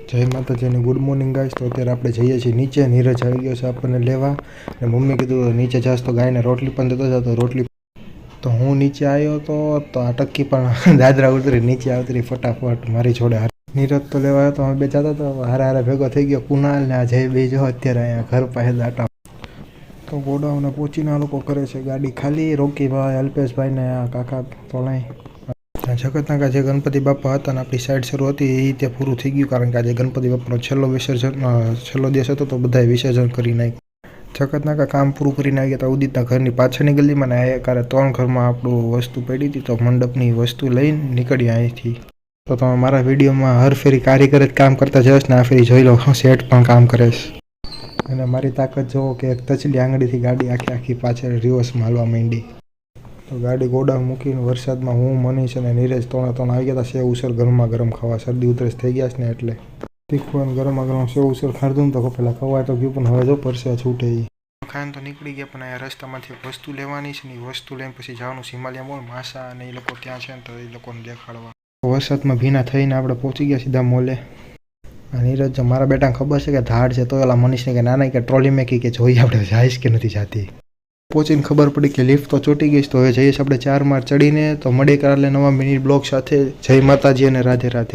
જય માતાજીની good morning guys. તો અત્યારે આપણે જઈએ છીએ નીચે। નીરજ આવી ગયો છે આપણને લેવા અને મમ્મી કીધું નીચે જાસ તો ગાયને રોટલી પણ દેતો જતો રોટલી। તો હું નીચે આવ્યો તો આ ટક્કી પણ દાદરા ઉતરી નીચે આવતરી ફટાફટ મારી જોડે। નીરજ તો લેવા આવ્યો તો અમે બે જતા તો હારે ભેગો થઈ ગયો કુનાલ ને આ જય બે જો અત્યારે અહીંયા ઘર પાસે દાટા। તો ગોડાઉને પહોંચીને આ લોકો કરે છે ગાડી ખાલી। રોકીભાઈ, અલ્પેશભાઈ ને આ કાકા તોલાય જગતના જે ગણપતિ બાપા હતા ને આપણી સાઈડ શરૂ હતી એ તે પૂરું થઈ ગયું, કારણ કે આજે ગણપતિ બાપાનો છેલ્લો દિવસ હતો તો બધાએ વિસર્જન કરી નાખ્યું। જગતના કામ પૂરું કરીને આવી ગયા હતા ઉદિતના ઘરની પાછળની ગલીમાં ને એકારે 3 ઘરમાં આપણું વસ્તુ પડી હતી તો મંડપની વસ્તુ લઈને નીકળ્યા અહીંથી। તો તમે મારા વિડીયોમાં હર ફેરી કારીગર જ કામ કરતા જશ ને આ ફેરી જોઈ લો શેઠ પણ કામ કરે છે। અને મારી તાકાત જોવો કે એક તચલી આંગળીથી ગાડી આખી પાછળ રિવર્સમાં હાલવા માંડી। તો ગાડી ગોડાઉન મૂકીને વરસાદમાં હું, મનીષ અને નીરજ ત્રણ આવી ગયા હતા સેવ ઉસળ ગરમા ગરમ ખાવા। શરદી ઉધરસ થઈ ગયા છે ને એટલે તીખું ગરમા ગરમ સેવ ઉસળ ખાધું ને તો પેલા ખવાય તો ગયું પણ હવે જો પરસે છૂટે એ ખાઈને તો નીકળી ગયા। પણ અહીંયા રસ્તામાંથી વસ્તુ લેવાની છે ને એ વસ્તુ લઈને પછી જવાનું હિમાલય મોલ। માસા અને એ લોકો ત્યાં છે ને તો એ લોકોને દેખાડવા। વરસાદમાં ભીના થઈને આપણે પહોંચી ગયા સીધા મોલે। નીરજ મારા બેટાને ખબર છે કે ધાડ છે તો એલા મનીષને કે નાના કે ટ્રોલી મેં કે જોઈ આપણે જઈશ કે નથી જાતી। પહોંચીને ખબર પડી કે લિફ્ટ તો ચોટી ગઈ તો હવે જઈશ આપણે 4 માળ ચડીને। તો મળે કાલે નવા મિની બ્લોગ સાથે। જય માતાજી અને રાધે રાધે।